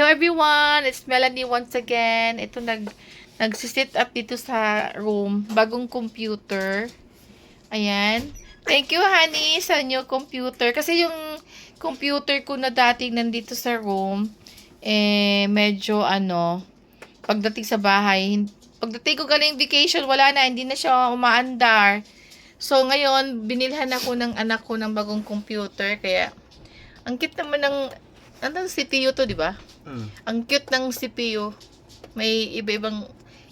Hello everyone! It's Melanie once again. Ito nagsisit up dito sa room. Bagong computer. Ayan. Thank you, honey, sa new computer. Kasi yung computer ko na dating nandito sa room, medyo pagdating sa bahay, pagdating ko galing vacation, wala na, hindi na siya umaandar. So, ngayon, binilhan ako ng anak ko ng bagong computer. Kaya, ang cute naman ng, CPU to, di ba? Ang cute ng CPU. May iba-ibang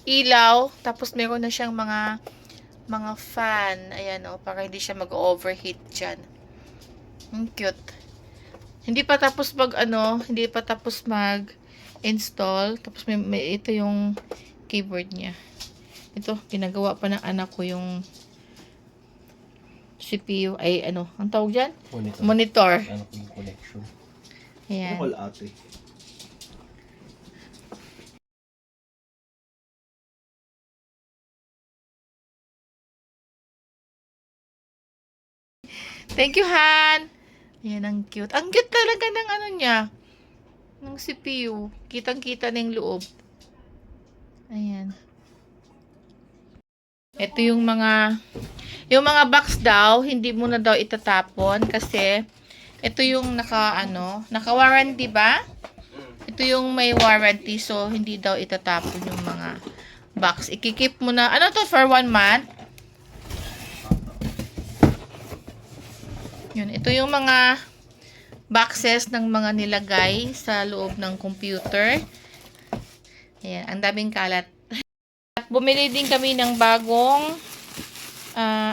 ilaw. Tapos, meron na siyang mga fan. Ayan, para hindi siya mag-overheat dyan. Ang cute. Hindi pa tapos mag-install. Tapos, ito yung keyboard niya. Ito, ginagawa pa ng anak ko yung CPU, ang tawag dyan? Monitor. Ano ko yung connection? Ayan. Ano wala ate? Thank you, Han! Ayan, ang cute. Ang cute talaga ng niya. Ng CPU. Kitang-kita na yung loob. Ayan. Ito yung mga box daw, hindi mo na daw itatapon kasi ito yung naka-warranty ba? Ito yung may warranty, so hindi daw itatapon yung mga box. Ikikip mo na, to for 1 month? Yun, ito yung mga boxes ng mga nilagay sa loob ng computer. Ayan, ang daming kalat. At bumili din kami ng bagong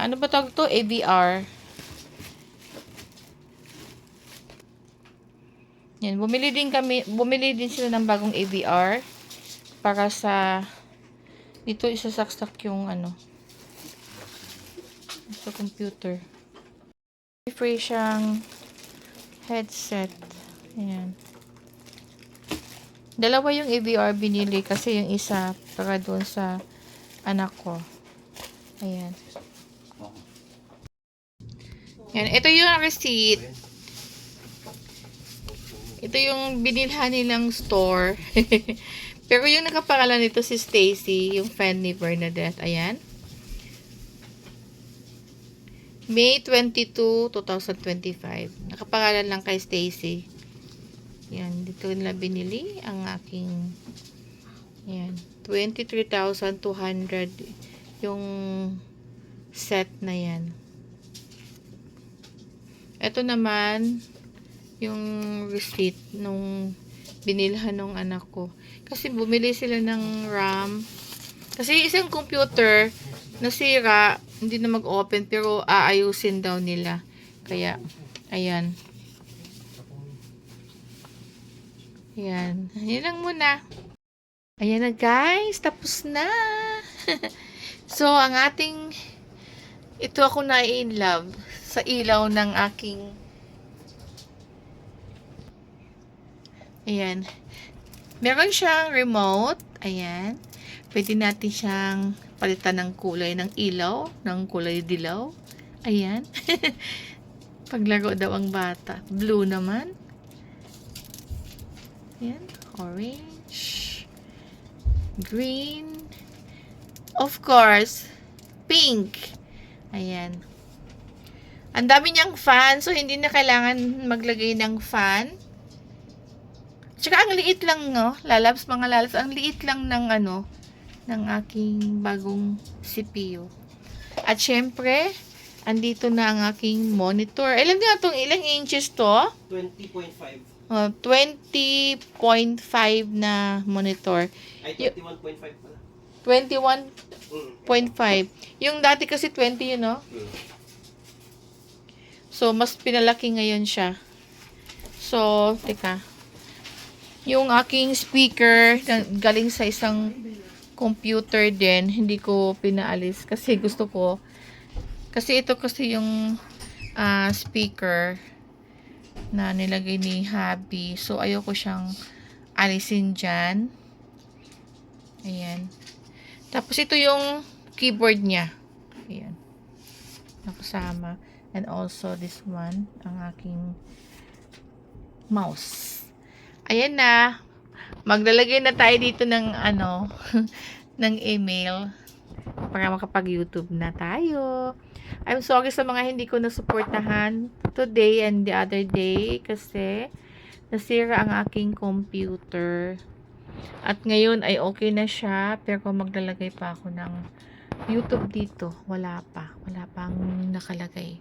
ano ba tawag to? AVR. Yan, bumili din sila ng bagong AVR para sa dito isasaksak yung sa computer. Free siyang headset. Ayan. Dalawa yung AVR binili kasi yung isa para doon sa anak ko. Ayan. Yan, ito yung receipt. Ito yung binilhan nilang store. Pero yung nakapangalan nito si Stacy, yung fan ni Bernadette. Ayan. May 22, 2025. Nakapangalan lang kay Stacy. Yan, dito nila binili ang aking yan, 23,200 yung set na yan. Ito naman yung receipt nung binilhan ng anak ko. Kasi bumili sila ng RAM. Kasi isang computer nasira, hindi na mag-open pero aayusin daw nila. Kaya, ayan. Ayan. Ayan lang muna. Ayan na guys. Tapos na. So, ang ating ito ako na in love sa ilaw ng aking ayan. Meron siyang remote. Ayan. Pwede natin siyang palitan ng kulay ng ilaw. Ng kulay dilaw. Ayan. Paglaro daw ang bata. Blue naman. Ayan. Orange. Green. Of course. Pink. Ayan. Ang dami niyang fan. So, hindi na kailangan maglagay ng fan. Tsaka, ang liit lang, no? Mga lalabs. Ang liit lang ng, ng aking bagong CPU. At, syempre, andito na ang aking monitor. Ilan nga itong, ilang inches to? 20.5. 20.5 na monitor. Ay, 21.5 pala. 21.5. Yung dati kasi 20 yun, no? So, mas pinalaki ngayon siya. So, teka. Yung aking speaker, galing sa isang computer din, hindi ko pinaalis. Kasi gusto ko, kasi ito kasi yung speaker na nilagay ni hubby. So, ayoko siyang alisin dyan. Ayan. Tapos, ito yung keyboard niya. Ayan. Nakasama. And also, this one, ang aking mouse. Ayan na. Maglalagay na tayo dito ng ano, ng email para makapag-YouTube na tayo. I'm sorry sa mga hindi ko nasuportahan today and the other day kasi nasira ang aking computer. At ngayon ay okay na siya, pero maglalagay pa ako ng YouTube dito. Wala pang nakalagay.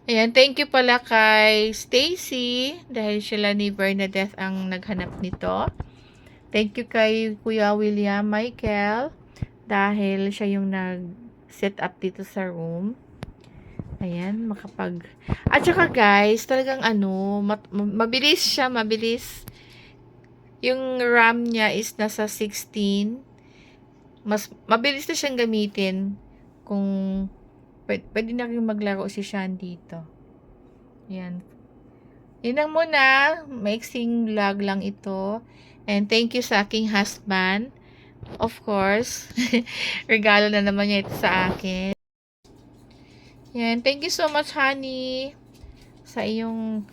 Ayan, thank you pala kay Stacy dahil sila ni Bernadette ang naghanap nito. Thank you kay Kuya William Michael dahil siya yung nag-set up dito sa room. Ayan, At saka guys, talagang mabilis siya, mabilis. Yung RAM niya is nasa 16. Mas mabilis na siyang gamitin kung pwede na rin maglaro si Sean dito. Ayan. Yun lang muna. Maiksing vlog lang ito. And thank you sa aking husband. Of course. Regalo na naman niya ito sa akin. Yan. Thank you so much, honey. Sa iyong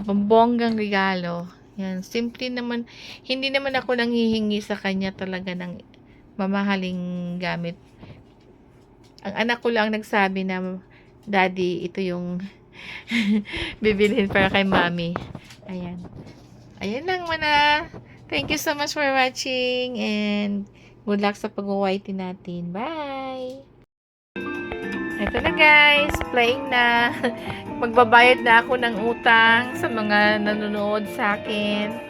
pambonggang regalo. Yan. Simple naman. Hindi naman ako nanghihingi sa kanya talaga ng mamahaling gamit. Ang anak ko lang nagsabi na, Daddy, ito yung bibilhin para kay Mommy. Ayan. Ayan lang muna. Thank you so much for watching and good luck sa pag-white natin. Bye! Ito na guys, playing na. Magbabayad na ako ng utang sa mga nanonood sa akin.